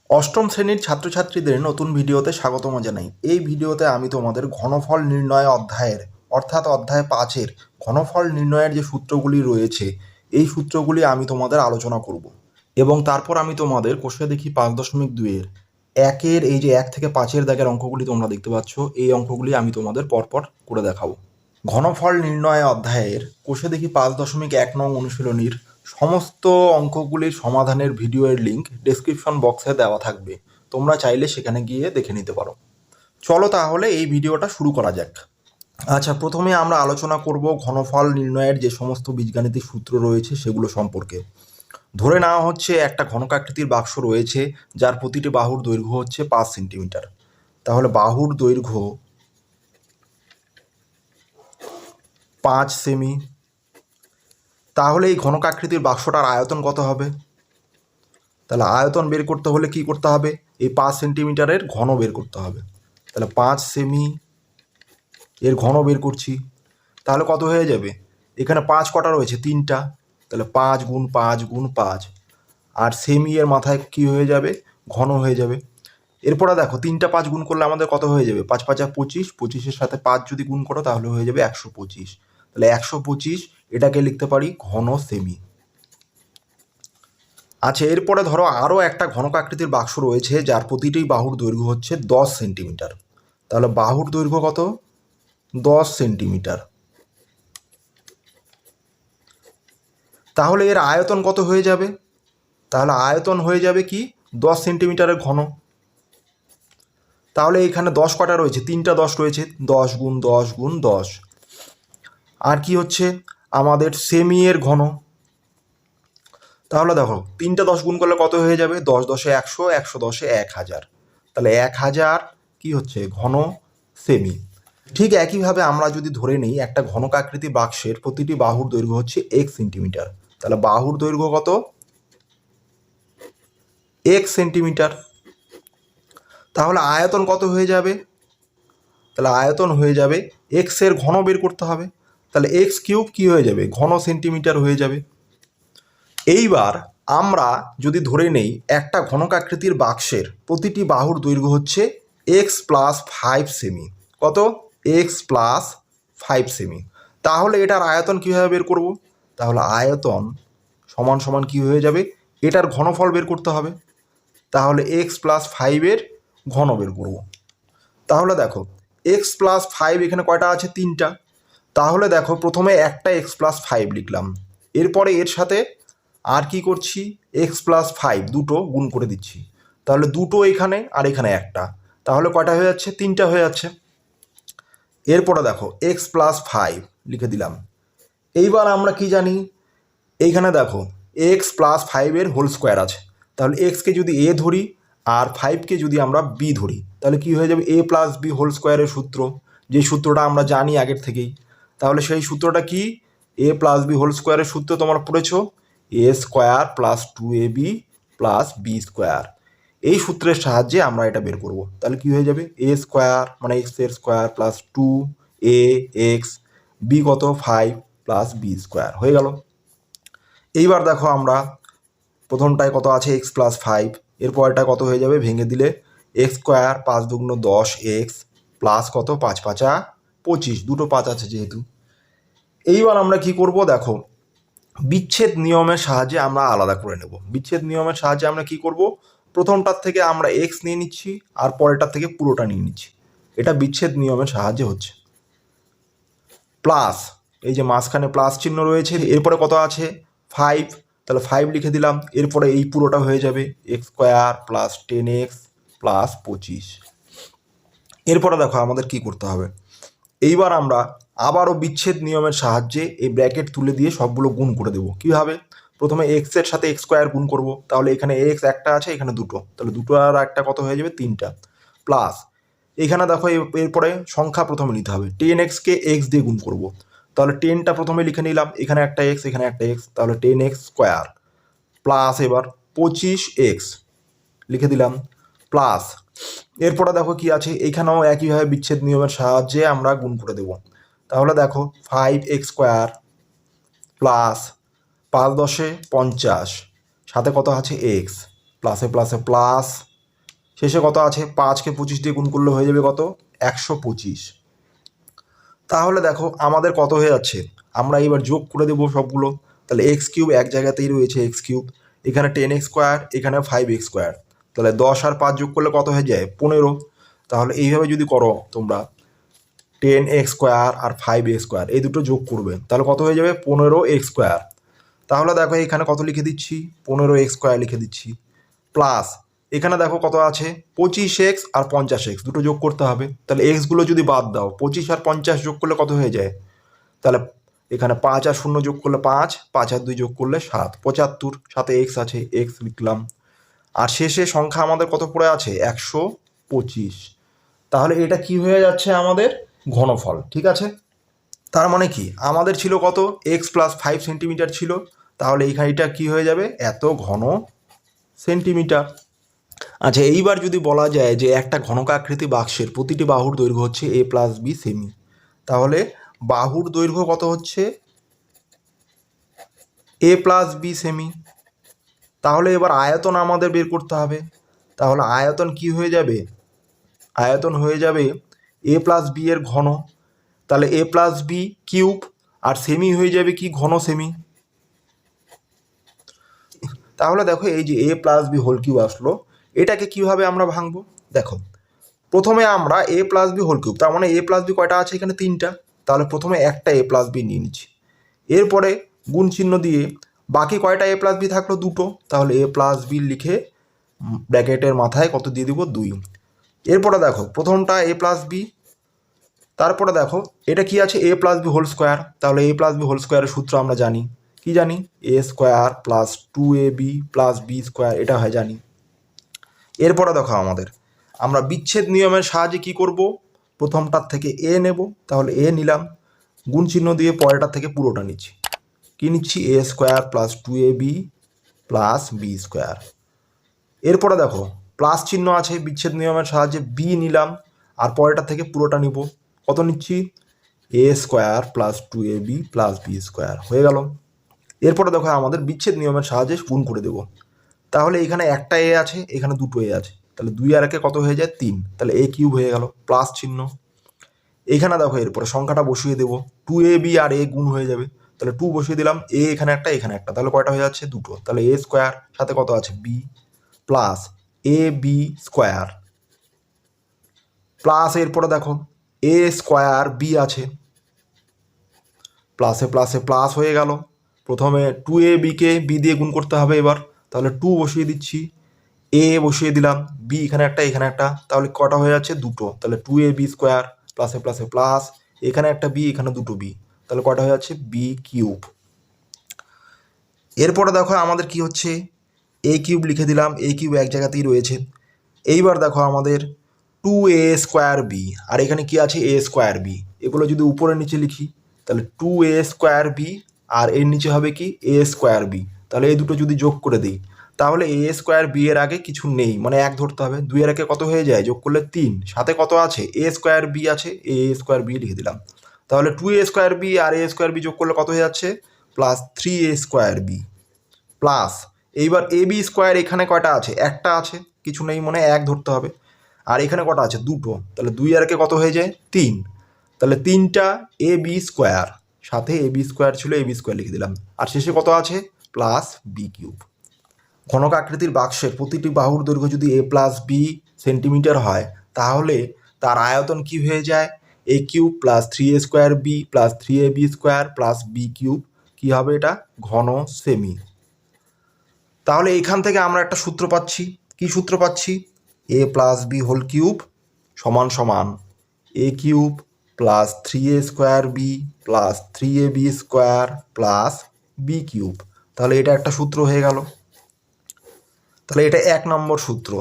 অষ্টম শ্রেণীর ছাত্রছাত্রীদের নতুন ভিডিওতে স্বাগতম জানাই। এই ভিডিওতে আমি তোমাদের ঘনফল নির্ণয় অধ্যায়ের অর্থাৎ অধ্যায় 5-এর ঘনফল নির্ণয়ের যে সূত্রগুলি রয়েছে এই সূত্রগুলি আমি তোমাদের আলোচনা করব এবং তারপর আমি তোমাদের কোষে দেখি 5.2-এর একের এই যে 1 থেকে 5-এর দাগের অঙ্কগুলি তোমরা দেখতে পাচ্ছ, এই অঙ্কগুলি আমি তোমাদের পরপর করে দেখাবো। ঘনফল নির্ণয় অধ্যায়ের কোষে দেখি 5.1 নং অনুশীলনীর সমস্ত অঙ্কগুলির সমাধানের ভিডিওর লিঙ্ক ডেসক্রিপশন বক্সে দেওয়া থাকবে, তোমরা চাইলে সেখানে গিয়ে দেখে নিতে পারো। চলো তাহলে এই ভিডিওটা শুরু করা যাক। আচ্ছা, প্রথমে আমরা আলোচনা করব ঘনফল নির্ণয়ের যে সমস্ত বীজগাণিতিক সূত্র রয়েছে সেগুলো সম্পর্কে। ধরে নেওয়া হচ্ছে একটা ঘনকাকৃতির বাক্স রয়েছে যার প্রতিটি বাহুর দৈর্ঘ্য হচ্ছে 5 সেন্টিমিটার। তাহলে বাহুর দৈর্ঘ্য 5 সেমি। তাহলে এই ঘনকাকৃতির বাক্সটার আয়তন কত হবে? তাহলে আয়তন বের করতে হলে কি করতে হবে? এই 5 সেন্টিমিটারের ঘন বের করতে হবে। তাহলে 5 সেমি এর ঘন বের করছি। তাহলে কত হয়ে যাবে? এখানে 5 কটা রয়েছে? 3টা। তাহলে 5 গুণ 5 গুণ 5, আর সেমি এর মাথায় কি হয়ে যাবে? ঘন হয়ে যাবে। এরপরে দেখো 3টা 5 গুণ করলে আমাদের কত হয়ে যাবে? 5 5 25, 25-এর সাথে 5 যদি গুণ করো তাহলে হয়ে যাবে 125। তাহলে 125 এটাকে লিখতে পারি ঘন সেমি। আচ্ছা, এরপরে ধরো আরও একটা ঘনকাকৃতির বাক্স রয়েছে যার প্রতিটি বাহুর দৈর্ঘ্য হচ্ছে 10 সেন্টিমিটার। তাহলে বাহুর দৈর্ঘ্য কত? 10 সেন্টিমিটার। তাহলে এর আয়তন কত হয়ে যাবে? তাহলে আয়তন হয়ে যাবে কি? 10 সেন্টিমিটারের ঘন। তাহলে এখানে 10 কটা রয়েছে? 3টা 10 রয়েছে। 10 গুণ 10 গুণ 10। আর কি হচ্ছে? আমাদের সেমি এর ঘন। তাহলে দেখো 3টা 10 গুণ করলে কত হয়ে যাবে? 10 10-এ 100, 100 10-এ 1000। তাহলে 1000 কি হচ্ছে? ঘন সেমি। ঠিক একইভাবে আমরা যদি ধরে নিই একটা ঘনকাকৃতি বাক্সের প্রতিটি বাহুর দৈর্ঘ্য হচ্ছে 1 সেন্টিমিটার। তাহলে বাহুর দৈর্ঘ্য কত? 1 সেন্টিমিটার। তাহলে আয়তন কত হয়ে যাবে? তাহলে আয়তন হয়ে যাবে, এক্স এর ঘন বের করতে হবে। তাহলে এক্স কিউব কি হয়ে যাবে? ঘন সেন্টিমিটার হয়ে যাবে। এইবার আমরা যদি ধরে নেই একটা ঘনকাকৃতির বাক্সের প্রতিটি বাহুর দৈর্ঘ্য হচ্ছে এক্স প্লাস 5 সেমি। কত? X plus 5 semi. তাহলে এটার আয়তন কীভাবে বের করব? তাহলে আয়তন সমান সমান কী হয়ে যাবে? এটার ঘনফল বের করতে হবে। তাহলে এক্স প্লাস 5-এর ঘন বের করব। তাহলে দেখো এক্স প্লাস 5 এখানে কয়টা আছে? 3টা। তাহলে দেখো প্রথমে একটা এক্স প্লাস 5 লিখলাম, এরপরে এর সাথে আর কি করছি? এক্স প্লাস 5 দুটো গুণ করে দিচ্ছি। তাহলে দুটো এখানে আর এখানে একটা, তাহলে কয়টা হয়ে যাচ্ছে? 3টা হয়ে যাচ্ছে। এরপরে দেখো এক্স প্লাস 5 লিখে দিলাম। এইবার আমরা কি জানি? এইখানে দেখো এক্স প্লাস 5-এর হোল স্কোয়ার আছে। তাহলে এক্সকে যদি এ ধরি আর 5কে যদি আমরা বি ধরি তাহলে কি হয়ে যাবে? এ প্লাস বি হোল স্কোয়ারের সূত্র, যে সূত্রটা আমরা জানি আগের থেকেই। তাহলে সেই সূত্রটা কি? এ প্লাস বি হোল স্কোয়ারের সূত্র তোমরা পড়েছ, A square plus 2ab plus B square. এই সূত্রের সাহায্যে আমরা এটা বের করব। তাহলে কি হয়ে যাবে? এ স্কোয়ার মানে এক্স এর square plus 2a x, b কত? 5 প্লাস বি স্কোয়ার হয়ে গেল। এইবার দেখো আমরা প্রথমটায় কত আছে? এক্স প্লাস 5, এরপরটা কত হয়ে যাবে? ভেঙে দিলে এক্স স্কোয়ার 5 দুগুণ 10 এক্স প্লাস কত? 5 5 25, দুটো 5 আছে যেহেতু। এইবার আমরা কি করব? দেখো বিচ্ছেদ নিয়মের সাহায্যে আমরা আলাদা করে নেব। বিচ্ছেদ নিয়মের সাহায্যে আমরা কি করব? প্রথমটার থেকে আমরা এক্স নিয়ে নিচ্ছি আর পরেরটার থেকে পুরোটা নিয়ে নিচ্ছি। এটা বিচ্ছেদ নিয়মের সাহায্যে হচ্ছে। প্লাস এই যে মাঝখানে প্লাস চিহ্ন রয়েছে, এরপরে কত আছে? 5। তাহলে 5 লিখে দিলাম, এরপরে এই পুরোটা হয়ে যাবে x square plus 10x plus 25। এরপরে দেখো আমাদের কি করতে হবে? এইবার আমরা আবারও বিচ্ছেদ নিয়মের সাহায্যে এই ব্র্যাকেট তুলে দিয়ে সবগুলো গুণ করে দেবো। কীভাবে? প্রথমে এক্স এর সাথে এক্স স্কোয়ার গুণ করব। তাহলে এখানে এক্স একটা আছে, এখানে দুটো, তাহলে দুটো আর একটা কত হয়ে যাবে? 3টা। প্লাস এখানে দেখো এরপরে সংখ্যা প্রথমে নিতে হবে, 10xকে এক্স দিয়ে গুণ করব। তাহলে 10টা প্রথমে লিখে নিলাম, এখানে একটা এক্স এখানে একটা এক্স, তাহলে 10x স্কোয়ার প্লাস এবার 25x লিখে দিলাম প্লাস। এরপরে দেখো কি আছে? এখানেও একইভাবে বিচ্ছেদ নিয়মের সাহায্যে আমরা গুণ করে দেব। তাহলে দেখো 5x স্কোয়ার প্লাস 5 10 50, সাথে কত আছে? এক্স, প্লাসে প্লাসে প্লাস শেষে কত আছে, 5কে 25 দিয়ে গুণ করলে হয়ে যাবে কত, 125। তাহলে দেখো আমাদের কত হয়ে যাচ্ছে, আমরা এবার যোগ করে দেবো সবগুলো। তাহলে এক্স কিউব এক জায়গাতেই রয়েছে, এক্স কিউব, এখানে 10x স্কোয়ার, এখানে 5x স্কোয়ার, তাহলে 10 আর 5 যোগ করলে কত হয়ে যায়, 15। তাহলে এইভাবে যদি করো তোমরা 10x স্কোয়ার আর 5x স্কোয়ার এই দুটো যোগ করবে, তাহলে কত হয়ে যাবে, 15x স্কোয়ার। তাহলে দেখো এখানে কত লিখে দিচ্ছি, 15x স্কোয়ার লিখে দিচ্ছি, প্লাস এখানে দেখো কত আছে, 25x আর 50x দুটো যোগ করতে হবে। তাহলে এক্সগুলো যদি বাদ দাও, 25 আর 50 যোগ করলে কত হয়ে যায়, তাহলে এখানে 5 আর 0 যোগ করলে 5, 5 আর 2 যোগ করলে 7, 75, সাথে এক্স আছে, এক্স লিখলাম। আর শেষে সংখ্যা আমাদের কত পড়ে আছে, 125। তাহলে এটা কি হয়ে যাচ্ছে, আমাদের ঘনফল, ঠিক আছে। তার মানে কি, আমাদের ছিল কত, এক্স প্লাস 5 সেন্টিমিটার ছিল, তাহলে এইখানটা কি হয়ে যাবে, এত ঘন সেন্টিমিটার। আচ্ছা, এইবার যদি বলা যায় যে একটা ঘনকাকৃতি বাক্সের প্রতিটি বাহুর দৈর্ঘ্য হচ্ছে a প্লাস বি সেমি, তাহলে বাহুর দৈর্ঘ্য কত হচ্ছে, a প্লাস বি সেমি। তাহলে এবার আয়তন আমাদের বের করতে হবে। তাহলে আয়তন কি হয়ে যাবে, আয়তন হয়ে যাবে a প্লাস বি এর ঘন, তাহলে a প্লাস বি কিউব, আর সেমি হয়ে যাবে কি, ঘন সেমি। তাহলে দেখো এই যে a plus B whole cube আসলো, এটাকে কিভাবে আমরা ভাঙবো, দেখো প্রথমে আমরা a plus B whole cube, তার মানে a প্লাস বি কয়টা আছে, এখানে 3টা, তাহলে প্রথমে একটা a প্লাস বি নিয়ে নিচ্ছি, এরপরে গুণ চিহ্ন দিয়ে বাকি কয়টা a প্লাস বি থাকলো, দুটো, তাহলে a প্লাস বি লিখে ব্র্যাকেটের মাথায় কত দিয়ে দিব, 2। এরপরে দেখো প্রথমটা a প্লাস বি, তারপরে দেখো এটা কি আছে, a plus B whole square, তাহলে a প্লাস বি হোল স্কোয়ারের সূত্র আমরা জানি, কি জানি, a square plus 2ab plus B square, এটা হয় জানি। এরপরে দেখো আমরা বিচ্ছেদ নিয়মের সাহায্যে কি করব, প্রথমটার থেকে এ নেব, তাহলে এ নিলাম, গুণ চিহ্ন দিয়ে পরেরটার থেকে পুরোটা নিচ্ছি, কি নিচ্ছি, A square plus 2ab plus B square. এরপরে দেখো প্লাস চিহ্ন আছে, বিচ্ছেদ নিয়মের সাহায্যে বি নিলাম, আর পরেরটার থেকে পুরোটা নিব, কত নিচ্ছি, A square plus 2ab plus B square, হয়ে গেল। এরপরে দেখো আমাদের বিচ্ছেদ নিয়মের সাহায্যে গুণ করে দেব, তাহলে এখানে একটা এ আছে, এখানে দুটো এ আছে, তাহলে 2 আর 1 কত হয়ে যায়, 3, তাহলে এ কিউব হয়ে গেল, প্লাস চিহ্ন। এখানে দেখো এরপরে সংখ্যাটা বসিয়ে দেবো, 2ab আর এ গুণ হয়ে যাবে, তাহলে 2 বসিয়ে দিলাম, এ এখানে একটা এখানে একটা, তাহলে কয়টা হয়ে যাচ্ছে, দুটো, তাহলে এ স্কোয়ার সাথে কত আছে, B, plus A B square, plus এরপরে দেখো এ স্কোয়ার বি আছে, প্লাসে প্লাসে প্লাস হয়ে গেল। প্রথমে 2ab-কে বি দিয়ে গুণ করতে হবে এবার, তাহলে 2 বসিয়ে দিচ্ছি, এ বসিয়ে দিলাম, বি এখানে একটা এখানে একটা, তাহলে কটা হয়ে যাচ্ছে, দুটো, তাহলে 2ab স্কোয়ার, প্লাসে প্লাসে প্লাস, এখানে একটা বি এখানে দুটো বি, তাহলে কটা হয়ে যাচ্ছে, বি কিউব। এরপরে দেখো আমাদের কি হচ্ছে, এ কিউব লিখে দিলাম, এ কিউব এক জায়গাতেই রয়েছে। এইবার দেখো আমাদের 2a স্কোয়ার বি, আর এখানে কি আছে, এ স্কোয়ার বি, এগুলো যদি উপরে নিচে লিখি, তাহলে 2a স্কোয়ার বি, আর এর নিচে হবে কি, এ স্কোয়ার বি, তাহলে এই দুটো যদি যোগ করে দিই, তাহলে এ স্কোয়ার বি এর আগে কিছু নেই, মানে 1 ধরতে হবে, 2 এর আগে কত হয়ে যায়, যোগ করলে 3, সাথে কত আছে, এ স্কোয়ার বি আছে, এ স্কোয়ার বি লিখে দিলাম, তাহলে 2a স্কোয়ার বি আর এ স্কোয়ার বি যোগ করলে কত হয়ে যাচ্ছে, plus 3a square B, plus এইবার এ বি স্কোয়ার এখানে কয়টা আছে, একটা আছে, কিছু নেই, মনে 1 ধরতে হবে, আর এখানে কটা আছে, দুটো, তাহলে 2 আর 1 কত হয়ে যায়, 3, তাহলে 3টা এ বি স্কোয়ার, সাথে এ বি স্কোয়ার ছিল, এ বি স্কোয়ার লিখে দিলাম, আর শেষে কত আছে, প্লাস বি কিউব। ঘনক আকৃতির বাক্সের প্রতিটি বাহুর দৈর্ঘ্য যদি এ প্লাস বি সেন্টিমিটার হয়, তাহলে তার আয়তন কি হয়ে যায়, A cube plus 3a square B plus 3ab square plus B cube, কী হবে এটা, ঘন সেমি। তাহলে এখান থেকে আমরা একটা সূত্র পাচ্ছি, কি সূত্র পাচ্ছি, এ প্লাস বি হোল কিউব সমান সমান এ cube plus 3a square B plus 3ab square plus B cube. তাহলে এটা একটা সূত্র হয়ে গেল, তাহলে এটা 1 নম্বর সূত্র।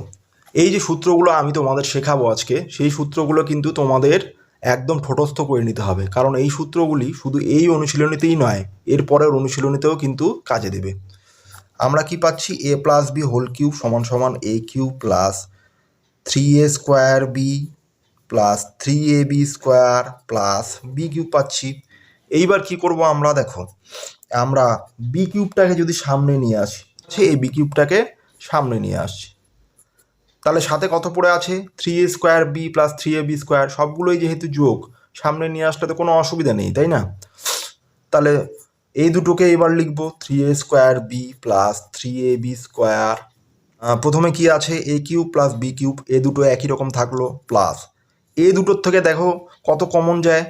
এই যে সূত্রগুলো আমি তোমাদের শেখাবো আজকে, সেই সূত্রগুলো কিন্তু তোমাদের একদম ঠোঁটস্থ করে নিতে হবে, কারণ এই সূত্রগুলি শুধু এই অনুশীলনীতেই নয়, এর পরের অনুশীলনীতেও কিন্তু কাজে দেবে। আমরা কি পাচ্ছি, এ প্লাস বি হোল কিউব সমান সমান এ cube plus 3a square B plus 3ab square plus B cube পাচ্ছি। এইবার কি করব আমরা, দেখো আমরা বি কিউবটাকে যদি সামনে নিয়ে আসি, এই বি কিউবটাকে সামনে নিয়ে আসছি, তাহলে সাথে কত পড়ে আছে, 3a² বি প্লাস 3ab², সবগুলোই যেহেতু যোগ, সামনে নিয়ে আসলে তো কোনো অসুবিধা নেই, তাই না? তাহলে এই দুটোকে এবার লিখবো 3a² বি প্লাস 3ab²। প্রথমে কি আছে, a³ প্লাস b³ এ দুটো একই রকম থাকলো, প্লাস এই দুটোর থেকে দেখো কত কমন যায়,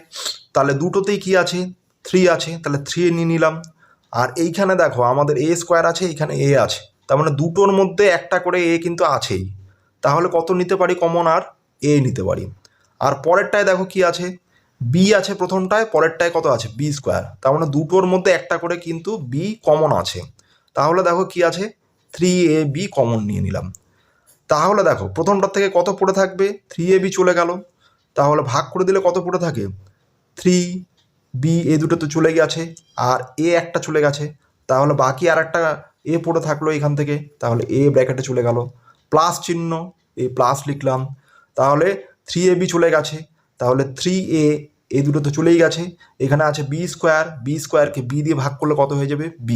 তাহলে দুটোতেই কি আছে, 3 আছে, তাহলে 3 নিয়ে নিলাম। আর এইখানে দেখো আমাদের a² আছে, এইখানে a আছে, তার মানে দুটোর মধ্যে একটা করে a কিন্তু আছেই, তাহলে কত নিতে পারি কমন, আর a নিতে পারি। আর পরেরটায় দেখো কি আছে, b আছে প্রথমটায়, পরেরটায় কত আছে, b², তার মানে দুটোর মধ্যে একটা করে কিন্তু b কমন আছে, তাহলে দেখো কি আছে, 3ab কমন নিয়ে নিলাম। তাহলে দেখো প্রথমটার থেকে কত পড়ে থাকবে, 3ab চলে গেল, তাহলে ভাগ করে দিলে কত পড়ে থাকে, 3b, এ দুটো তো চলে গেছে, আর a একটা চলে গেছে, তাহলে বাকি আর একটা a পড়ে থাকলো এখান থেকে, তাহলে a ব্র্যাকেটে চলে গেল, প্লাস চিহ্ন, এই প্লাস লিখলাম, তাহলে 3ab চলে গেছে, তাহলে 3a, এই দুটো তো চলেই গেছে, এখানে আছে b², কে b দিয়ে ভাগ করলে কত হয়ে যাবে, b,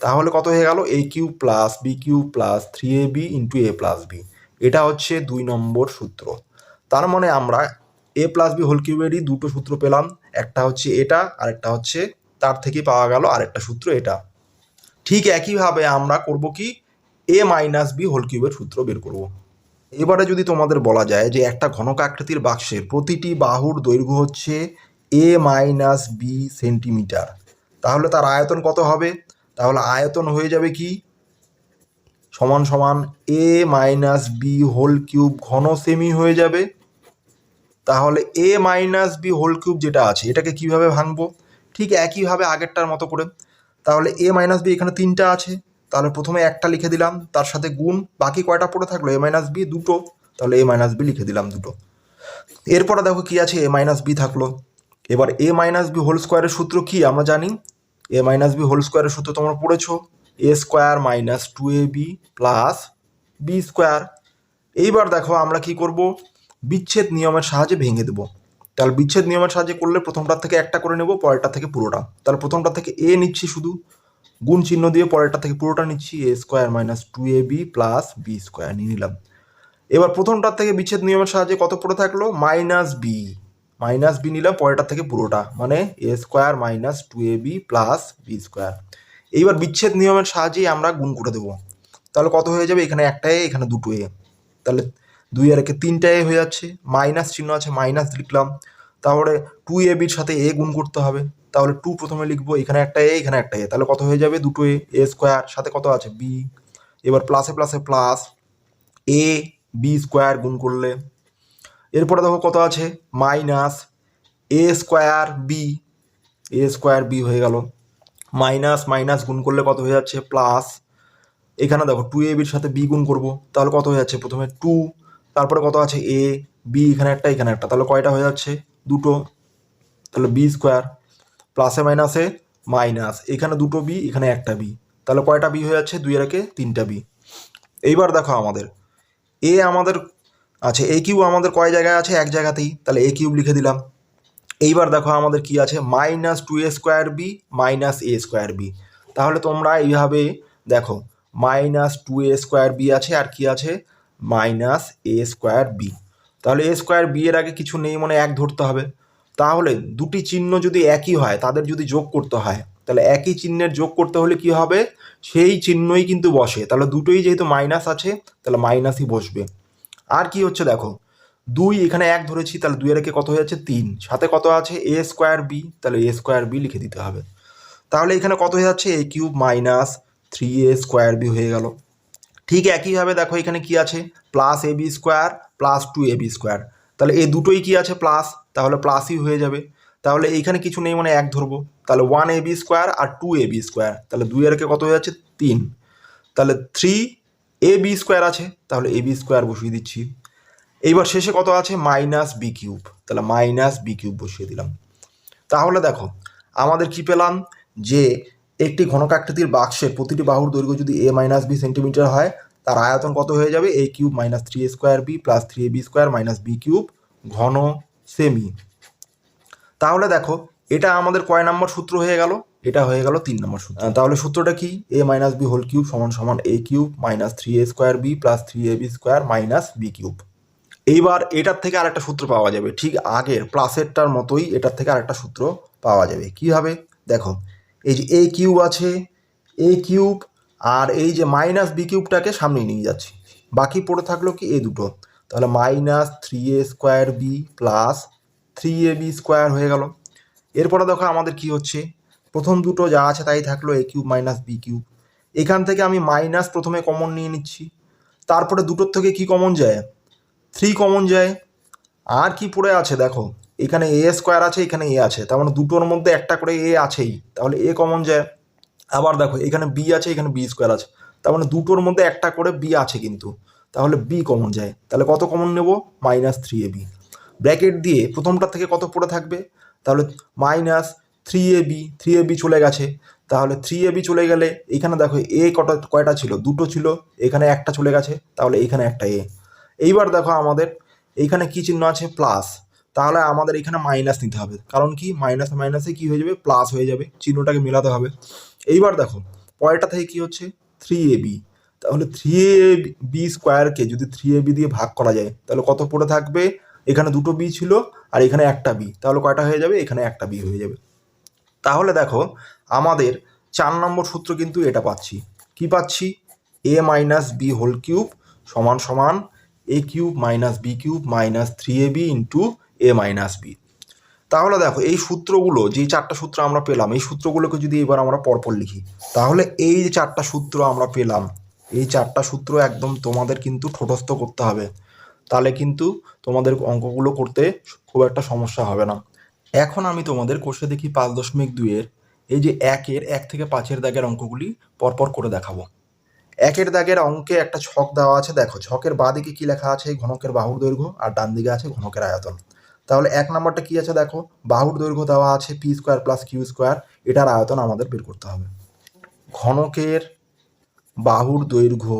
তাহলে কত হয়ে গেল, a³ plus b³ plus 3ab into a plus b। এটা হচ্ছে 2 নম্বর সূত্র। তার মানে আমরা a প্লাস বি হোল কিউবেরই দুটো সূত্র পেলাম, একটা হচ্ছে এটা, আর একটা হচ্ছে তার থেকে পাওয়া গেল আরেকটা সূত্র এটা। ঠিক একইভাবে আমরা করব কি, a মাইনাস বি হোল কিউবের সূত্র বের করব। এবারে যদি তোমাদের বলা যায় যে একটা ঘনক আকৃতির বাক্সের প্রতিটি বাহুর দৈর্ঘ্য হচ্ছে a মাইনাস বি সেন্টিমিটার, তাহলে তার আয়তন কত হবে, তাহলে আয়তন হয়ে যাবে কি, সমান সমান a minus b whole cube ঘন সেমি হয়ে যাবে। তাহলে a minus b whole cube যেটা আছে এটাকে কিভাবে ভাঙবো, ঠিক একইভাবে আগেরটার মতো করে। তাহলে a মাইনাস বি এখানে 3টা আছে, তাহলে প্রথমে একটা লিখে দিলাম, তার সাথে গুণ, বাকি কয়টা পড়ে থাকলো, a মাইনাস বি দুটো, তাহলে a মাইনাস বি লিখে দিলাম দুটো। এরপরে দেখো কি আছে, a মাইনাস বি থাকলো। এবার a মাইনাস বি হোল স্কোয়ারের সূত্র কি আমরা জানি, a মাইনাস বি হোল স্কোয়ারের সূত্র তোমরা পড়েছো, a² minus 2ab plus b²। এইবার দেখো আমরা কি করব, বিচ্ছেদ নিয়মের সাহায্যে ভেঙে দেবো। তাহলে বিচ্ছেদ নিয়মের সাহায্যে করলে প্রথমটার থেকে একটা করে নেব, পরেরটা থেকে পুরোটা, তাহলে প্রথমটা থেকে a নিচ্ছি শুধু, গুণ চিহ্ন দিয়ে পরেরটা থেকে পুরোটা নিচ্ছি, a² minus 2ab plus b² নিয়ে নিলাম। এবার প্রথমটার থেকে বিচ্ছেদ নিয়মের সাহায্যে কত পড়ে থাকলো, মাইনাস বি নিলাম, পরেরটার থেকে পুরোটা, মানে a² minus 2ab plus b²। এইবার বিচ্ছেদ নিয়মের সাহায্যেই আমরা গুণ করে দেবো, তাহলে কত হয়ে যাবে, এখানে একটা a, এখানে দুটো a, তাহলে 2 আর 3টা a হয়ে যাচ্ছে, মাইনাস চিহ্ন আছে মাইনাস লিখলাম, তাহলে 2ab-র সাথে a গুণ করতে হবে, তাহলে 2 প্রথমে লিখবো, এখানে একটা a, এখানে একটা a, তাহলে কত হয়ে যাবে, দুটো a² সাথে কত আছে b, এবার প্লাসে প্লাসে প্লাস a b² গুণ করলে, এরপরে দেখো কত আছে, মাইনাস a² b হয়ে গেল, মাইনাস মাইনাস গুণ করলে কত হয়ে যাচ্ছে, প্লাস, এখানে দেখো 2ab-র সাথে b গুণ করবো, তাহলে কত হয়ে যাচ্ছে, প্রথমে 2, তারপরে কত আছে a b, এখানে একটা, তাহলে কয়টা হয়ে যাচ্ছে, দুটো, তাহলে b², প্লাসে মাইনাসে মাইনাস, এখানে দুটো b, এখানে একটা b, তাহলে কয়টা b হয়ে যাচ্ছে, 2 আর 3টা b। এইবার দেখো আমাদের a আমাদের আছে, a³ আমাদের কয় জায়গায় আছে, এক জায়গাতেই, তাহলে a³ লিখে দিলাম। এইবার দেখো আমাদের কি আছে, minus 2a² B minus a² B, তাহলে তোমরা এইভাবে দেখো, মাইনাস 2a² বি আছে, আর কি আছে, মাইনাস a² বি, তাহলে a² বি এর আগে কিছু নেই, মানে 1 ধরতে হবে। তাহলে দুটি চিহ্ন যদি একই হয়, তাদের যদি যোগ করতে হয়, তাহলে একই চিহ্নের যোগ করতে হলে কি হবে, সেই চিহ্নই কিন্তু বসে, তাহলে দুটোই যেহেতু মাইনাস আছে, তাহলে মাইনাসই বসবে। আর কি হচ্ছে দেখো, 2 এখানে 1 ধরেছি, তাহলে 2 এর একে কত হয়ে যাচ্ছে, 3, সাথে কত আছে, a² বি, তাহলে a² বি লিখে দিতে হবে। তাহলে এখানে কত হয়ে যাচ্ছে, a³ মাইনাস 3a² বি হয়ে গেল। ঠিক একইভাবে দেখো এখানে কি আছে, প্লাস ab² প্লাস 2ab², তাহলে এই দুটোই কি আছে, প্লাস, তাহলে প্লাসই হয়ে যাবে। তাহলে এইখানে কিছু নেই, মানে 1 ধরবো, তাহলে 1ab² আর 2ab², তাহলে 2 এর একে কত হয়ে যাচ্ছে, 3, তাহলে 3ab² আছে, তাহলে ab² বসিয়ে দিচ্ছি। এইবার শেষে কত আছে, মাইনাস b³, তাহলে মাইনাস b³ বসিয়ে দিলাম। তাহলে দেখো আমাদের কি পেলাম, যে একটি ঘনকাকৃতির বাক্সের প্রতিটি বাহুর দৈর্ঘ্য যদি a মাইনাস বি সেন্টিমিটার হয়, তার আয়তন কত হয়ে যাবে, a³ minus 3a² B plus 3ab² minus b³ ঘন সেমি। তাহলে দেখো এটা আমাদের কয় নম্বর সূত্র হয়ে গেল, এটা হয়ে গেল 3 নম্বর সূত্র। তাহলে সূত্রটা কি? a minus b whole cube সমান সমান a cube minus 3a square B plus 3ab square minus b cube. এইবার এটার থেকে আরেকটা সূত্র পাওয়া যাবে, ঠিক আগের প্লাসেরটার মতোই এটার থেকে আরেকটা সূত্র পাওয়া যাবে। কীভাবে? দেখো, এই যে a কিউব আছে, a কিউব আর এই যে মাইনাস বি কিউবটাকে সামনে নিয়ে যাচ্ছি, বাকি পড়ে থাকলো কি এ দুটো, তাহলে minus 3a square B plus 3ab square হয়ে গেল। এরপরে দেখো আমাদের কি হচ্ছে, প্রথম দুটো যা আছে তাই থাকলো a cube minus b cube. এখান থেকে আমি মাইনাস প্রথমে কমন নিয়ে নিচ্ছি, তারপরে দুটোর থেকে কি কমন যায়? 3 কমন যায়। আর কি পড়ে আছে দেখো, এখানে এ স্কোয়ার আছে, এখানে এ আছে, তার মানে দুটোর মধ্যে একটা করে এ আছেই, তাহলে এ কমন যায়। আবার দেখো এখানে বি আছে, এখানে বি স্কোয়ার আছে, তার মানে দুটোর মধ্যে একটা করে বি আছে কিন্তু, তাহলে বি কমন যায়। তাহলে কত কমন নেব? Minus 3ab। ব্র্যাকেট দিয়ে প্রথমটার থেকে কত পড়ে থাকবে? তাহলে মাইনাস 3ab চলে গেছে, তাহলে 3ab চলে গেলে এখানে দেখো এ কয়টা ছিল? দুটো ছিল, এখানে একটা চলে গেছে, তাহলে এখানে একটা এ। এইবার দেখো আমাদের এইখানে কি চিহ্ন আছে? প্লাস, তাহলে আমাদের এখানে মাইনাস নিতে হবে, কারণ কি মাইনাস মাইনাসে কি হয়ে যাবে? প্লাস হয়ে যাবে, চিহ্নটাকে মেলাতে হবে। এইবার দেখো পরেরটা থেকে কি হচ্ছে? 3ab, তাহলে 3ab স্কোয়ারকে যদি 3ab দিয়ে ভাগ করা যায় তাহলে কত পড়ে থাকবে? এখানে দুটো বি ছিল আর এখানে একটা বি, তাহলে কয়টা হয়ে যাবে? এখানে একটা বি হয়ে যাবে। তাহলে দেখো আমাদের 4 নম্বর সূত্র কিন্তু এটা পাচ্ছি। কি পাচ্ছি? a minus b whole cube সমান সমান a cube minus b cube minus 3ab into a minus b. তাহলে দেখো এই সূত্রগুলো, যে 4টা সূত্র আমরা পেলাম, এই সূত্রগুলোকে যদি এবার আমরা পরপর লিখি, তাহলে এই যে 4টা সূত্র আমরা পেলাম, এই 4টা সূত্র একদম তোমাদের কিন্তু ঠোঁটস্থ করতে হবে, তাহলে কিন্তু তোমাদের অঙ্কগুলো করতে খুব একটা সমস্যা হবে না। এখন আমি তোমাদের কোষে দেখি 5.2-এর এই যে 1 থেকে 5 দাগের অঙ্কগুলি পরপর করে দেখাবো। 1 দাগের অঙ্কে একটা ছক দেওয়া আছে, দেখো ছকের বাঁ দিকে কি লেখা আছে? ঘনকের বাহুর দৈর্ঘ্য, আর ডান দিকে আছে ঘনকের আয়তন। তাহলে 1 নম্বরটা কি আছে? দেখো বাহুর দৈর্ঘ্য দেওয়া আছে p square plus q square, এটার আয়তন আমাদের বের করতে হবে। ঘনকের বাহুর দৈর্ঘ্য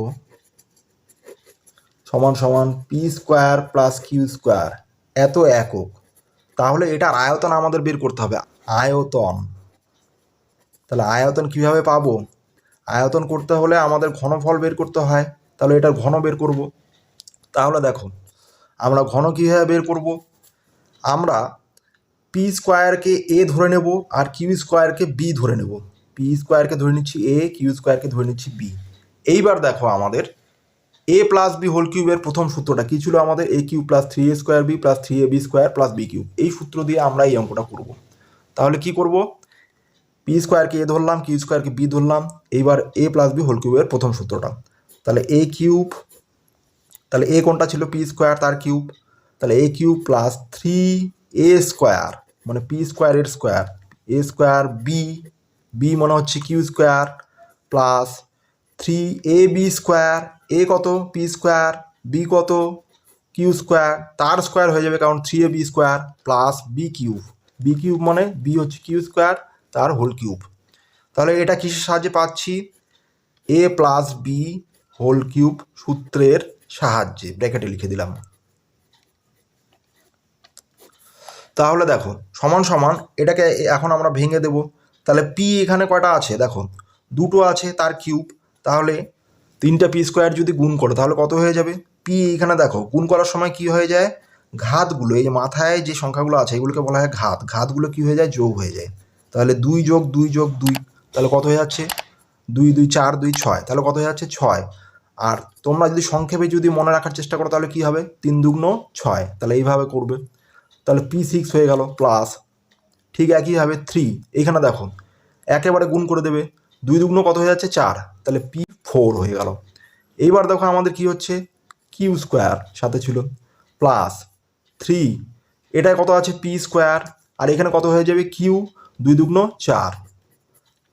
সমান সমান p square plus q square, এত একক, তাহলে এটার আয়তন আমাদের বের করতে হবে। আয়তন, তাহলে আয়তন কিভাবে পাবো? আয়তন করতে হলে আমাদের ঘনফল বের করতে হয়, তাহলে এটার ঘন বের করব। তাহলে দেখো আমরা ঘন কীভাবে বের করব? আমরা পি স্কোয়ারকে এ ধরে নেব আর কিউ স্কোয়ারকে বি ধরে নেব। পি স্কোয়ারকে ধরে নিচ্ছি এ, কিউ স্কোয়ারকে ধরে নিচ্ছি বি। এইবার দেখো আমাদের এ প্লাস বি হোল কিউবের প্রথম সূত্রটা কী ছিল? আমাদের A cube plus 3a square B plus 3ab square plus B cube. এই সূত্র দিয়ে আমরা এই অঙ্কটা করব। তাহলে কি করব? পি স্কোয়ারকে এ ধরলাম, কিউ স্কোয়ারকে বি ধরলাম, এইবার এ প্লাস বি হোল কিউবের প্রথম সূত্রটা, তাহলে এ কিউব, তাহলে এ কোনটা ছিল? পি স্কোয়ার তার কিউব, তাহলে a cube plus 3a square মানে পি স্কোয়ারের square, a square b, b মনে হচ্ছে q square, plus 3ab square, a কত? পি স্কোয়ার, বি কত? কিউ স্কোয়ার, তার স্কোয়ার হয়ে যাবে কারণ 3ab square, plus B cube, b cube মানে বি হচ্ছে কিউ স্কোয়ার তার হোল কিউব। তাহলে এটা কিসের সাহায্যে পাচ্ছি? এ প্লাস বি হোল কিউব সূত্রের সাহায্যে, ব্র্যাকেটে লিখে দিলাম। তাহলে দেখো সমান সমান এটাকে এখন আমরা ভেঙে দেব। তাহলে পি এখানে কয়টা আছে? দেখো দুটো আছে তার কিউব, তাহলে 3টা পি স্কোয়ার যদি গুণ করো তাহলে কত হয়ে যাবে? পি এখানে দেখো গুণ করার সময় কি হয়ে যায়? ঘাতগুলো, এই যে মাথায় যে সংখ্যাগুলো আছে এগুলোকে বলা হয় ঘাত, ঘাতগুলো কি হয়ে যায়? যোগ হয়ে যায়। তাহলে 2 যোগ 2 যোগ 2, তাহলে কত হয়ে যাচ্ছে? 2 2 4 2 6, তাহলে কত হয়ে যাচ্ছে? 6। আর তোমরা যদি সংক্ষেপে যদি মনে রাখার চেষ্টা করো তাহলে কি হবে? 3 দুগুণ 6, তাহলে এইভাবে করবে। তাহলে p6 হয়ে গেল, প্লাস ঠিক একইভাবে 3, এখানে দেখো একেবারে গুণ করে দেবে, 2 দুগুণ কত হয়ে যাচ্ছে? 4, তাহলে p4 হয়ে গেল। এইবার দেখো আমাদের কি হচ্ছে? কিউ স্কোয়ার সাথে ছিল, প্লাস 3, এটা কত আছে? পি স্কোয়ার, আর এখানে কত হয়ে যাবে? কিউ, 2 দুগুণ 4,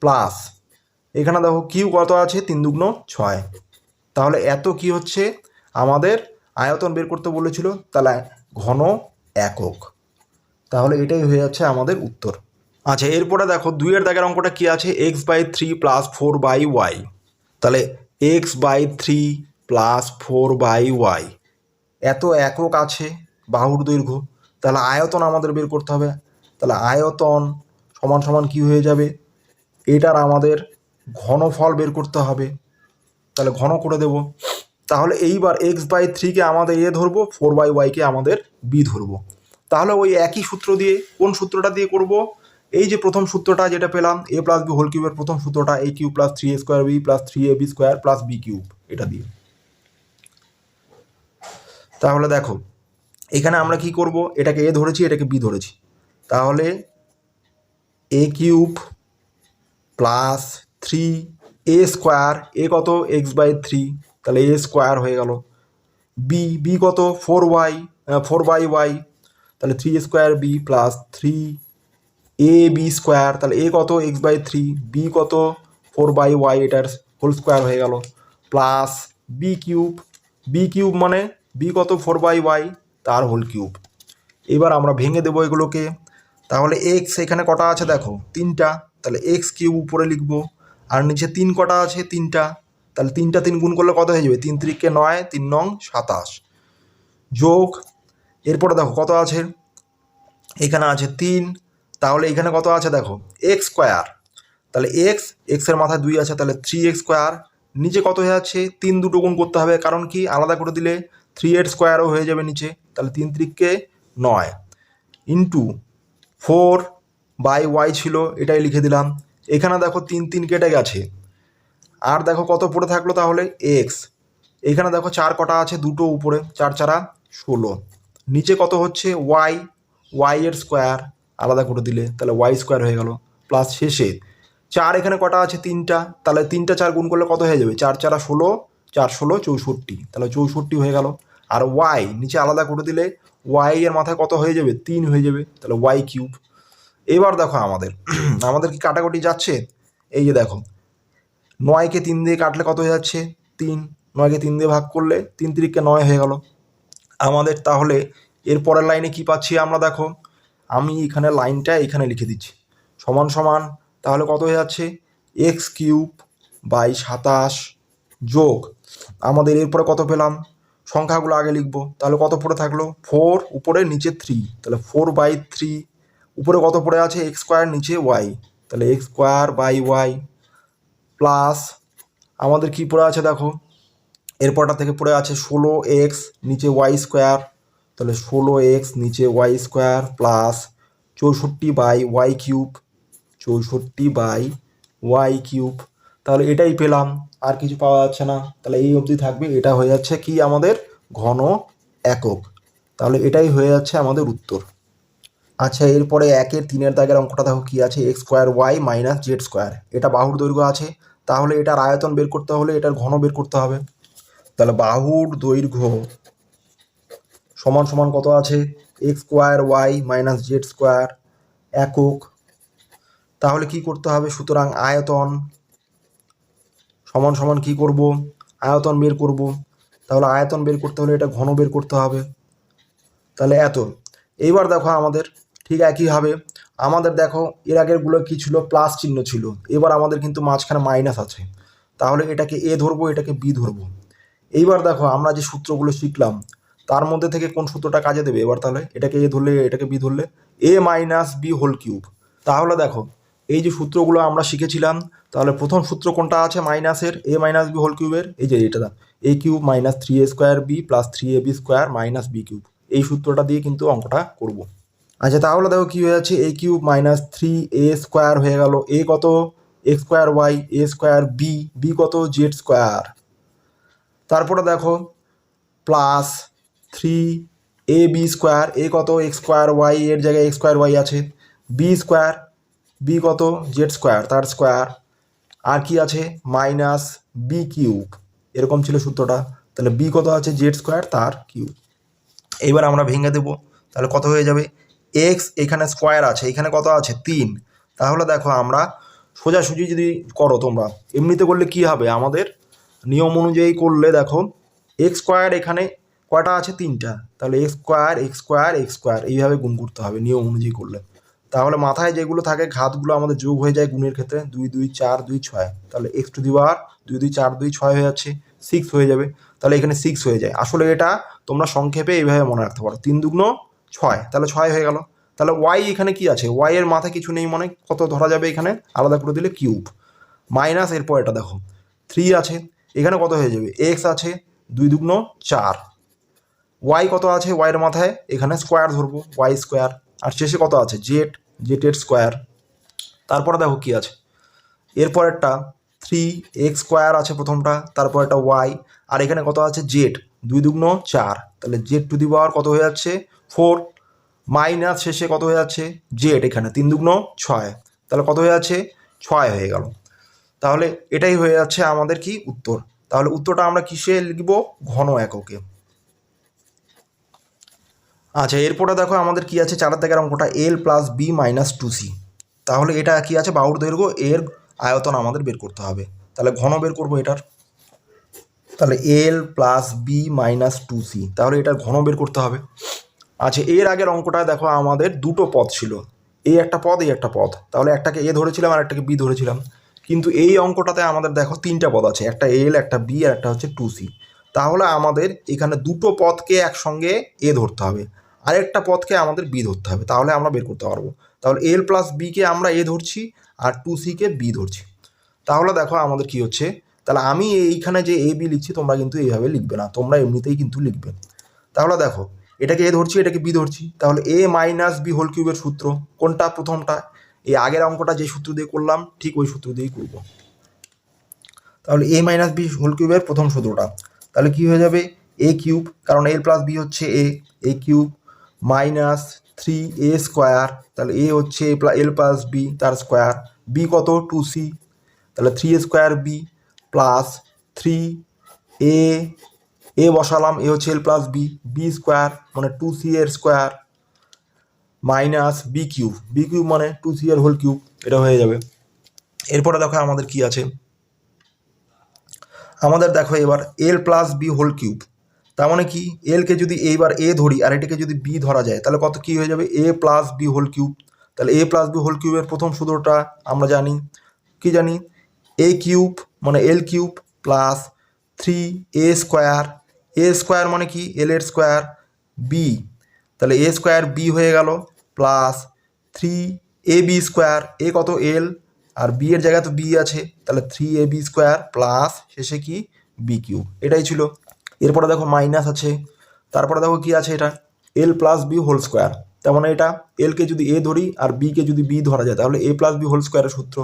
প্লাস এখানে দেখো কিউ কত আছে? 3 দুগুণ 6। তাহলে এত কি হচ্ছে? আমাদের আয়তন বের করতে বলেছিল, তাহলে ঘন একক, তাহলে এটাই হয়ে যাচ্ছে আমাদের উত্তর। আচ্ছা এরপরে দেখো 2 দাগের অঙ্কটা কি আছে? x/3 প্লাস 4/y, তাহলে x/3 প্লাস 4/y, এত একক আছে বাহুর দৈর্ঘ্য, তাহলে আয়তন আমাদের বের করতে হবে। তাহলে আয়তন সমান সমান কি হয়ে যাবে? এটার আমাদের ঘনফল বের করতে হবে, তাহলে ঘন করে দেব। তাহলে এইবার x/3কে আমাদের এ ধরবো, 4/y-কে আমাদের বি ধরবো। তাহলে ওই একই সূত্র দিয়ে, কোন সূত্রটা দিয়ে করব, এই যে প্রথম সূত্রটা যেটা পেলাম a প্লাস বি হোল কিউবের প্রথম সূত্রটা, a cube plus 3a square B plus 3ab square plus B cube, এটা দিয়ে। তাহলে দেখো এখানে আমরা কি করব, এটাকে এ ধরেছি, এটাকে বি ধরেছি, তাহলে a cube plus 3a square, a কত x/3, তাহলে a স্কোয়ার হয়ে গেল, বি কত 4y, তাহলে 3 square B plus 3ab square, তাহলে এ কত x/3, বি কত 4y, এটার হোল স্কোয়ার হয়ে গেল, প্লাস বি কিউব মানে বি কত 4y, তার হোল কিউব। এবার আমরা ভেঙে দেবো এগুলোকে। তাহলে এক্স এখানে কটা আছে দেখো, 3টা, তাহলে এক্স কিউব উপরে লিখবো, আর নিচে 3 কটা আছে, 3টা, তাহলে 3টা 3 গুণ করলে কত হয়ে যাবে, 3 3 9, 3 9 27, যোগ, এরপরে দেখো কত আছে, এখানে আছে 3, তাহলে এখানে কত আছে দেখো এক্স স্কোয়ার, তাহলে এক্সের মাথায় 2 আছে, তাহলে 3x স্কোয়ার, নিচে কত হয়ে যাচ্ছে 3 দুটো গুণ করতে হবে, কারণ কি আলাদা করে দিলে 3 এর স্কোয়ারও হয়ে যাবে নিচে, তাহলে 3 3 9 ইন্টু 4/y ছিল, এটাই লিখে দিলাম। এখানে দেখো 3 3 কেটে গেছে, আর দেখো কত পড়ে থাকলো তাহলে এক্স, এখানে দেখো 4 কটা আছে, দুটো উপরে, 4 4 16, নিচে কত হচ্ছে ওয়াই এর স্কোয়ার, আলাদা করে দিলে তাহলে ওয়াই স্কোয়ার হয়ে গেল, প্লাস শেষে 4 এখানে কটা আছে, 3টা, তাহলে 3টা 4 গুণ করলে কত হয়ে যাবে, 4 4 16, 4 16 64, তাহলে 64 হয়ে গেল। আর ওয়াই নিচে আলাদা করে দিলে ওয়াই এর মাথায় কত হয়ে যাবে, 3 হয়ে যাবে, তাহলে ওয়াই কিউব। এবার দেখো আমাদের কি কাটাকুটি যাচ্ছে, এই যে দেখো 9কে 3 দিয়ে কাটলে কত হয়ে যাচ্ছে 3, 9কে 3 দিয়ে ভাগ করলে 3 3 9 হয়ে গেল আমাদের। তাহলে এর পরের লাইনে কি পাচ্ছি আমরা দেখো, আমি এখানে লাইনটা এখানে লিখে দিচ্ছি, সমান সমান, তাহলে কত হয়ে যাচ্ছে এক্স কিউব বাই 27 যোগ, আমাদের এরপরে কত পেলাম, সংখ্যাগুলো আগে লিখবো, তাহলে কত পড়ে থাকলো 4, উপরে নিচে 3, তাহলে 4/3, উপরে কত পড়ে আছে এক্স স্কোয়ার, নিচে ওয়াই, তাহলে x square by y, plus আমাদের কি পড়ে আছে দেখো, এরপরটা থেকে পড়ে আছে 16x নিচে ওয়াই স্কোয়ার, তাহলে 16x নিচে y square plus 64/y cube, 64/y cube, তাহলে এটাই পেলাম, আর কিছু পাওয়া যাচ্ছে না, তাহলে এই অবধি থাকবে, এটা হয়ে যাচ্ছে কি আমাদের ঘন একক, তাহলে এটাই হয়ে যাচ্ছে আমাদের উত্তর। আচ্ছা, এরপরে 1-এর 3-এর দাগের অঙ্কটা দেখো কি আছে, x square y minus z square, এটা বাহুর দৈর্ঘ্য আছে, তাহলে এটার আয়তন বের করতে হলে এটার ঘন বের করতে হবে। তাহলে বাহুর দৈর্ঘ্য সমান সমান কত আছে, x square y minus z square একক, তাহলে কি করতে হবে, সুতরাং আয়তন সমান সমান কি করব, আয়তন বের করব, তাহলে আয়তন বের করতে হলে এটা ঘন বের করতে হবে, তাহলে এত। এইবার দেখো আমাদের ঠিক একইভাবে আমাদের দেখো এর আগেরগুলো কি ছিল, প্লাস চিহ্ন ছিল, এবার আমাদের কিন্তু মাঝখানে মাইনাস আছে, তাহলে এটাকে এ ধরবো, এটাকে বি ধরবো। এইবার দেখো আমরা যে সূত্রগুলো শিখলাম তার মধ্যে থেকে কোন সূত্রটা কাজে দেবে, এবার তাহলে এটাকে এ ধরলে এটাকে বি ধরলে এ মাইনাস বি হোল কিউব। তাহলে দেখো এই যে সূত্রগুলো আমরা শিখেছিলাম, তাহলে প্রথম সূত্র কোনটা আছে মাইনাসের, এ মাইনাস বি হোল কিউবের, এই যে এটা a cube minus 3a square B plus 3ab square minus b cube, এই সূত্রটা দিয়ে কিন্তু অঙ্কটা করব। আচ্ছা, তাহলে দেখো কি হয়ে যাচ্ছে, a cube minus 3a square হয়ে গেল, এ কত এক্স স্কোয়ার ওয়াই, এ স্কোয়ার বি কত জেড স্কোয়ার, তারপরে দেখো প্লাস 3ab স্কোয়ার, এ কত এক্স স্কোয়ার ওয়াই, এর জায়গায় এক্স স্কোয়ার ওয়াই আছে, বি স্কোয়ার বি কত জেড স্কোয়ার তার স্কোয়ার, আর কি আছে মাইনাস বি কিউব, এরকম ছিল সূত্রটা, তাহলে বি কত আছে জেড স্কোয়ার তার কিউব। এইবার আমরা ভেঙে দেবো, তাহলে কত হয়ে যাবে, এক্স এখানে স্কোয়ার আছে, এখানে কত আছে 3, তাহলে দেখো আমরা সোজাসুজি যদি করো তোমরা, এমনিতে করলে কি হবে, আমাদের নিয়ম অনুযায়ী করলে দেখো এক্স স্কোয়ার এখানে কয়টা আছে 3টা, তাহলে x square x square x square এইভাবে গুণ করতে হবে নিয়ম অনুযায়ী করলে, তাহলে মাথায় যেগুলো থাকে ঘাতগুলো আমাদের যোগ হয়ে যায় গুণের ক্ষেত্রে, 2 2 4 2 6, তাহলে এক্স টু দি পাওয়ার 2 2 4 2 6 হয়ে যাচ্ছে, 6 হয়ে যাবে, তাহলে এখানে 6 হয়ে যায়। আসলে এটা তোমরা সংক্ষেপে এইভাবে মনে রাখতে পারো, 3 2 6, তাহলে 6 হয়ে গেল, তাহলে ওয়াই এখানে কি আছে, ওয়াই এর মাথায় কিছু নেই, মানে কত ধরা যাবে এখানে আলাদা করে দিলে কিউব, মাইনাস এরপর এটা দেখো 3 আছে, এখানে কত হয়ে যাবে এক্স আছে 2 দুগুণ 4, ওয়াই কত আছে, ওয়াইয়ের মাথায় এখানে স্কোয়ার ধরবো ওয়াই স্কোয়ার, আর শেষে কত আছে জেড, জেডের স্কোয়ার। তারপরে দেখো কি আছে এরপরেরটা 3x স্কোয়ার আছে প্রথমটা, তারপর একটা ওয়াই, আর এখানে কত আছে জেড 2 দুগুণ 4, তাহলে জেড টু দি পাওয়ার কত হয়ে যাচ্ছে 4, মাইনাস শেষে কত হয়ে যাচ্ছে জেড, এখানে 3 দুগুণ 6, তাহলে কত হয়ে যাচ্ছে 6 হয়ে গেল। তাহলে এটাই হয়ে যাচ্ছে আমাদের কি উত্তর। তাহলে উত্তরটা আমরা কিসে লিখব, ঘন এককে। আচ্ছা এরপরে দেখো আমাদের কি আছে 4 দাগের অঙ্কটা এল প্লাস বি মাইনাস 2c। তাহলে এটা কি আছে বাহুর দৈর্ঘ্য, এর আয়তন আমাদের বের করতে হবে। তাহলে ঘন বের করবো এটার, তাহলে এল প্লাস বি মাইনাস 2c, তাহলে এটার ঘন বের করতে হবে। আচ্ছা এর আগের অঙ্কটা দেখো আমাদের দুটো পদ ছিল, এই একটা পদ এই একটা পদ, তাহলে একটাকে এ ধরেছিলাম আর একটাকে বি ধরেছিলাম, কিন্তু এই অঙ্কটাতে আমাদের দেখো তিনটা পদ আছে, একটা এল একটা বি আর একটা হচ্ছে 2c। তাহলে আমাদের এখানে দুটো পদকে একসঙ্গে এ ধরতে হবে, আরেকটা পদকে আমাদের বি ধরতে হবে, তাহলে আমরা বের করতে পারবো। তাহলে এল প্লাস বিকে আমরা এ ধরছি আর 2cকে বি ধরছি। তাহলে দেখো আমাদের কি হচ্ছে, তাহলে আমি এইখানে যে এ বি লিখছি তোমরা কিন্তু এইভাবে লিখবে না, তোমরা এমনিতেই কিন্তু লিখবে। তাহলে দেখো এটাকে এ ধরছি এটাকে বি ধরছি, তাহলে এ মাইনাস বি হোল কিউবের সূত্র কোনটা, প্রথমটা, এই আগের অঙ্কটা যে সূত্র দিয়ে করলাম ঠিক ওই সূত্র দিয়েই করব। তাহলে এ মাইনাস বি হোল কিউবের প্রথম সূত্রটা, তাহলে কি হয়ে যাবে এ কিউব, কারণ এ প্লাস বি হচ্ছে a cube minus 3a square, তাহলে এ হচ্ছে এল প্লাস বি তার স্কোয়ার, বি কত 2c, তাহলে 3a square B plus 3a, এ বসালাম এ হচ্ছে এল প্লাস বি, বি স্কোয়ার মানে 2c এর স্কোয়ার মাইনাস বি কিউব মানে 2c এর হোল কিউব, এটা হয়ে যাবে। এরপরে দেখো আমাদের কি আছে, আমাদের দেখো এবার এল প্লাস বি হোল কিউব, তার মানে কি এলকে যদি এইবার এ ধরি আর এটাকে যদি বি ধরা যায় তাহলে কত কি হয়ে যাবে এ প্লাস বি হোল কিউব। তাহলে এ প্লাস বি হোল কিউবের প্রথম সূত্রটা আমরা জানি, কি জানি এ কিউব মানে এল cube plus 3a square, a square মানে কি এল এর স্কোয়ার, বি তাহলে এ স্কোয়ার বি হয়ে গেল প্লাস 3ab স্কোয়ার, এ কত এল আর বি এর জায়গায় তো বি আছে, তাহলে 3ab স্কোয়ার প্লাস শেষে কি বি কিউব, এটাই ছিল। এরপরে দেখো মাইনাস আছে, তারপরে দেখো কি আছে এটা এল প্লাস বি হোল স্কোয়ার, তার মানে এটা এলকে যদি এ ধরি আর বিকে যদি বি ধরা যায় তাহলে এ প্লাস বি হোল স্কোয়ারের সূত্র,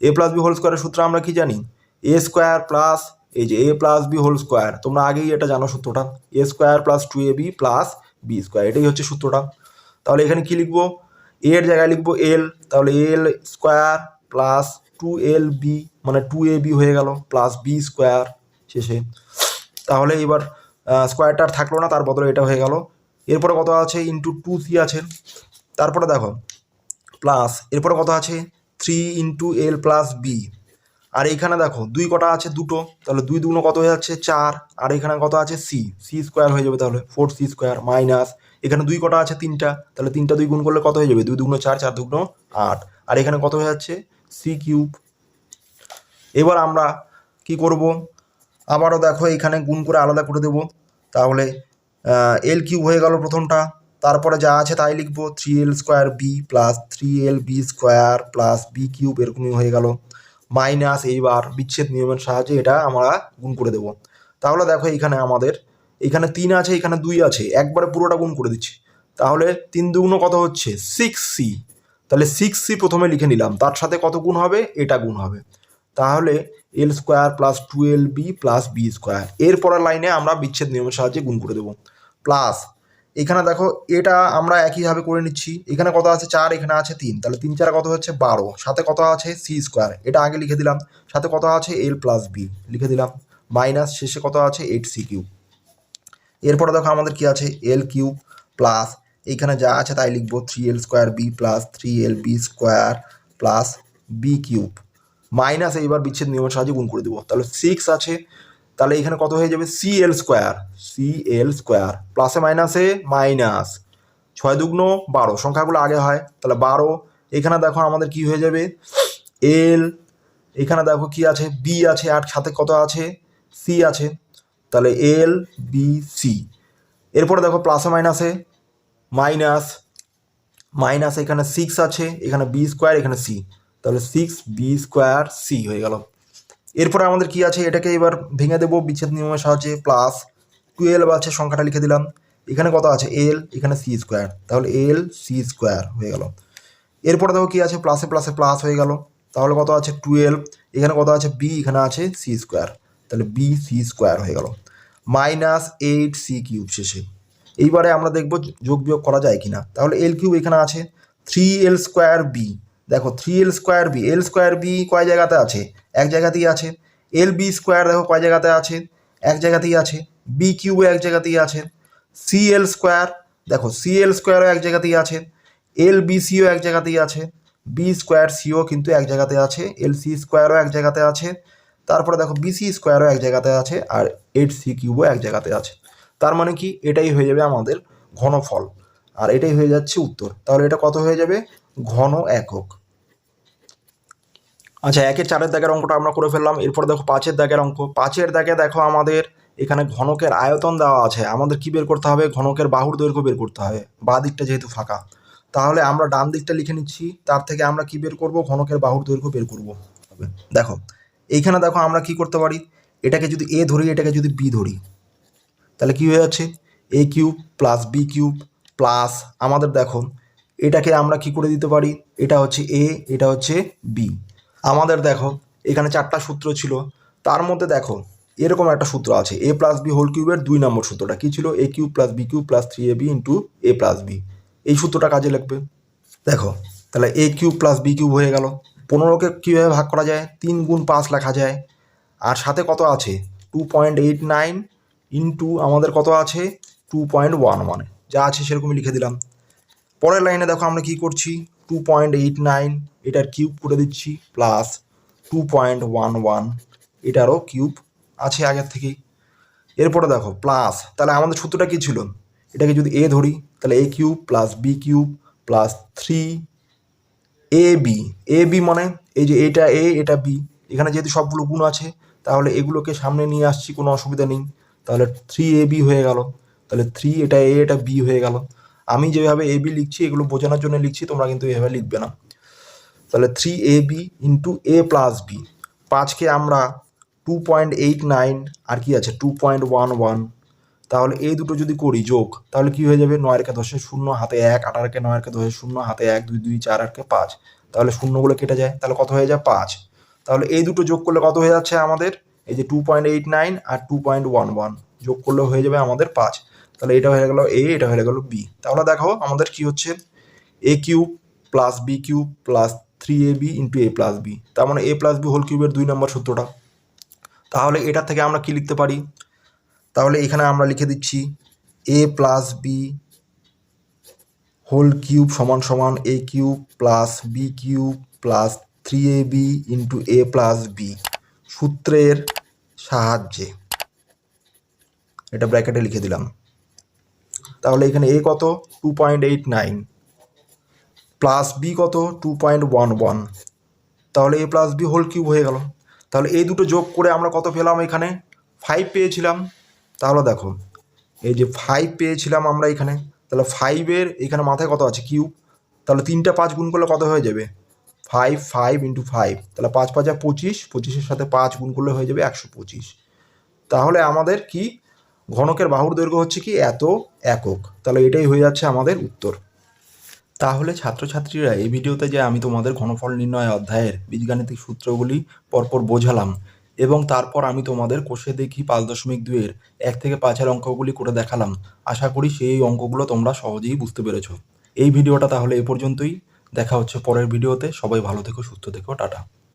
এ প্লাস বি হোল স্কোয়ারের সূত্র আমরা কি জানি এ স্কোয়ার প্লাস এই যে a plus B whole square, তোমরা আগেই এটা জানো সূত্রটা, a square plus 2ab plus B square, এটাই হচ্ছে সূত্রটা। তাহলে এখানে কি লিখবো এ এর জায়গায় লিখবো এল, তাহলে এল স্কোয়ার প্লাস 2lb মানে 2ab হয়ে গেল প্লাস বি স্কোয়ার শেষে। তাহলে এবার স্কোয়ারটা আর থাকলো না, তার বদলে এটা হয়ে গেল। এরপরে কত আছে ইন্টু 2c আছে, তারপরে দেখো প্লাস এরপরে কত আছে 3 ইন্টু এল প্লাস বি, আর এইখানে দেখো দুই কটা আছে দুটো, তাহলে 2 দুগুণ কত হয়ে যাচ্ছে 4, আর এখানে কত আছে সি স্কোয়ার হয়ে যাবে, তাহলে 4c স্কোয়ার মাইনাস এখানে দুই কটা আছে তিনটা, তাহলে তিনটা 2 গুণ করলে কত হয়ে যাবে 2 দুগুণ 4, 4 দুগুণ 8, আর এখানে কত হয়ে যাচ্ছে সি কিউব। এবার আমরা কি করব, আবারও দেখো এখানে গুণ করে আলাদা করে দেবো, তাহলে এল কিউব হয়ে গেল প্রথমটা, তারপরে যা আছে তাই লিখবো 3l square B plus 3lb square plus B cube এরকমই হয়ে গেল মাইনাস, এইবার বিচ্ছেদ নিয়মের সাহায্যে এটা আমরা গুণ করে দেবো। তাহলে দেখো এইখানে আমাদের এখানে 3 আছে এখানে 2 আছে, একবারে পুরোটা গুণ করে দিচ্ছি, তাহলে 3 দুগুণ কত হচ্ছে 6c, তাহলে 6c প্রথমে লিখে নিলাম, তার সাথে কত গুণ হবে এটা গুণ হবে, তাহলে l square plus 2lb plus B square, এরপরের লাইনে আমরা বিচ্ছেদ নিয়মের সাহায্যে গুণ করে দেবো প্লাস এখানে দেখো এটা আমরা একইভাবে করে নিচ্ছি, এখানে কত আছে 4 এখানে আছে 3, তাহলে 3 4 কত হচ্ছে 12, সাথে কত আছে সি স্কোয়ার এটা আগে লিখে দিলাম, সাথে কত আছে এল প্লাস বি লিখে দিলাম মাইনাস শেষে কত আছে 8c কিউব। এরপরে দেখো আমাদের কি আছে এল কিউব প্লাস এইখানে যা আছে তাই লিখবো 3l square B plus 3lb square plus B cube minus এইবার বিচ্ছেদ নিয়মের সাহায্যে গুণ করে দেবো, তাহলে 6 আছে, তাহলে এখানে কত হয়ে যাবে সিএল স্কোয়ার প্লাসে মাইনাসে মাইনাস 6 দুগুণ 12, সংখ্যাগুলো আগে হয় তাহলে 12, এখানে দেখো আমাদের কি হয়ে যাবে এল, এখানে দেখো কি আছে বি আছে আর সাথে কত আছে সি আছে, তাহলে এল বি সি। এরপরে দেখো প্লাসে মাইনাসে মাইনাস মাইনাস এখানে 6 আছে, এখানে বি স্কোয়ার, এখানে সি, তাহলে 6b স্কোয়ার সি হয়ে গেল। এরপরে আমাদের কি আছে, এটাকে এবার ভেঙে দেবো বিচ্ছেদ নিয়মের সাহায্যে। প্লাস 12 আছে, সংখ্যাটা লিখে দিলাম। এখানে কত আছে এল, এখানে সি স্কোয়ার, তাহলে এল সি স্কোয়ার হয়ে গেল। এরপরে দেখো কি আছে, প্লাসে প্লাসে প্লাস হয়ে গেল, তাহলে কত আছে 12, এখানে কত আছে বি, এখানে আছে সি স্কোয়ার, তাহলে বি সি স্কোয়ার হয়ে গেল। মাইনাস 8c³ শেষে। এইবারে আমরা দেখব যোগ বিয়োগ করা যায় কিনা। তাহলে এল কিউব এখানে আছে, 3l স্কোয়ার বি, দেখো 3l স্কোয়ার বি, এল স্কোয়ার বি কয় জায়গাতে আছে, এক জায়গাতেই আছে। এল বি স্কোয়ার দেখো কয় জায়গাতে আছে, এক জায়গাতেই আছে। বি কিউবও এক জায়গাতেই আছে। সিএল স্কোয়ার, দেখো সিএল স্কোয়ারও এক জায়গাতেই আছে। এল বি সিও এক জায়গাতেই আছে। বি স্কোয়ার সিও কিন্তু এক জায়গাতে আছে। এল সি স্কোয়ারও এক জায়গাতে আছে। তারপরে দেখো বিসি স্কোয়ারও এক জায়গাতে আছে, আর 8c³ এক জায়গাতে আছে। তার মানে কি, এটাই হয়ে যাবে আমাদের ঘনফল, আর এটাই হয়ে যাচ্ছে উত্তর। তাহলে এটা কত হয়ে যাবে, ঘন একক। আচ্ছা, 1-4 দাগের অঙ্কটা আমরা করে ফেললাম। এরপর দেখো 5 দাগের অঙ্ক। 5 দাগে দেখো আমাদের এখানে ঘনকের আয়তন দেওয়া আছে, আমাদের কি বের করতে হবে, ঘনকের বাহুর দৈর্ঘ্য বের করতে হবে। বাঁ দিকটা যেহেতু ফাঁকা, তাহলে আমরা ডান দিকটা লিখে নিচ্ছি, তার থেকে আমরা কি বের করব, ঘনকের বাহুর দৈর্ঘ্য বের করব। দেখো এইখানে দেখো আমরা কি করতে পারি, এটাকে যদি এ ধরি, এটাকে যদি বি ধরি, তাহলে কি হয়ে যাচ্ছে a cube plus B cube plus আমাদের দেখো এটাকে আমরা কি করে দিতে পারি, এটা হচ্ছে এ, এটা হচ্ছে বি। আমাদের দেখো এখানে 4টা সূত্র ছিল, তার মধ্যে দেখো এরকম একটা সূত্র আছে, এ প্লাস বি হোল কিউবের 2 নম্বর সূত্রটা কি ছিল, a cube plus B cube plus 3ab into a plus b. এই সূত্রটা কাজে লাগবে। দেখো তাহলে a cube plus B cube হয়ে গেল। 15কে কীভাবে ভাগ করা যায়, 3 গুণ 5 লেখা যায়। আর সাথে কত আছে 2.89 ইন্টু আমাদের কত আছে 2.11, যা আছে সেরকমই লিখে দিলাম। পরের লাইনে দেখো আমরা কি করছি, 2.89 এটার কিউব করে দিচ্ছি প্লাস 2.11 এটারও কিউব আছে আগের থেকেই। এরপরে দেখো প্লাস, তাহলে আমাদের সূত্রটা কি ছিল, এটাকে যদি এ ধরি তাহলে a cube plus B cube plus 3ab। A b মানে এই যে এটা এ এটা বি, এখানে যেহেতু সবগুলো গুণ আছে তাহলে এগুলোকে সামনে নিয়ে আসছি, কোনো অসুবিধা নেই। তাহলে 3ab হয়ে গেল, তাহলে 3 এটা এ এটা বি হয়ে গেল। আমি যেভাবে এ বি লিখছি এগুলো বোঝানোর জন্য লিখছি, তোমরা কিন্তু এভাবে লিখবে না। তাহলে 3ab into a plus B, 5কে আমরা 2.89 আর কি আছে 2.11, তাহলে এই দুটো যদি করি যোগ, তাহলে কি হয়ে যাবে, 9-কে 10-এ 0, হাতে 1, 18-কে 9-কে 10-এ 0, হাতে 1 2 2 4 8-কে 5, তাহলে শূন্যগুলো কেটে যায়, তাহলে কত হয়ে যায় 5। তাহলে এই দুটো যোগ করলে কত হয়ে যাচ্ছে আমাদের, এই যে 2.89 আর 2.11 যোগ করলে হয়ে যাবে আমাদের 5। তাহলে এটা হয়ে গেল এ, এটা হয়ে গেল বি। তাহলে দেখো আমাদের কি হচ্ছে, a cube plus B cube plus 3ab into a plus b, তার মানে এ প্লাস বি হোল কিউবের 2 নম্বর সূত্রটা। তাহলে এটা থেকে আমরা কি লিখতে পারি, তাহলে এখানে আমরা লিখে দিচ্ছি a plus B whole cube সমান সমান এ cube plus B cube plus 3ab into a plus b সূত্রের সাহায্যে, এটা ব্র্যাকেটে লিখে দিলাম। তাহলে এখানে এ কত 2.89 প্লাস বি কত 2.11, তাহলে এ প্লাস বি হোল কিউব হয়ে গেল। তাহলে এই দুটো যোগ করে আমরা কত পেলাম, এখানে 5 পেয়েছিলাম। তাহলে দেখো এই যে 5 পেয়েছিলাম আমরা এখানে, তাহলে 5-এর এখানে মাথায় কত আছে কিউব, তাহলে 3টা 5 গুণ করলে কত হয়ে যাবে 5, 5 ইন্টু 5, তাহলে 5 5 25, 25-এর সাথে 5 গুণ করলে হয়ে যাবে 125। তাহলে আমাদের কি ঘনকের বাহুর দৈর্ঘ্য হচ্ছে কি এত একক, তাহলে এটাই হয়ে যাচ্ছে আমাদের উত্তর। তাহলে ছাত্রছাত্রীরা, এই ভিডিওতে যে আমি তোমাদের ঘনফল নির্ণয় অধ্যায়ের বীজগাণিতিক সূত্রগুলি পরপর বোঝালাম, এবং তারপর আমি তোমাদের কোষে দেখি 5.2-এর 1 থেকে 5-এর অঙ্কগুলি করে দেখালাম, আশা করি সেই অঙ্কগুলো তোমরা সহজেই বুঝতে পেরেছো। এই ভিডিওটা তাহলে এ পর্যন্তই, দেখা হচ্ছে পরের ভিডিওতে। সবাই ভালো থেকো, সুস্থ থেকো, টাটা।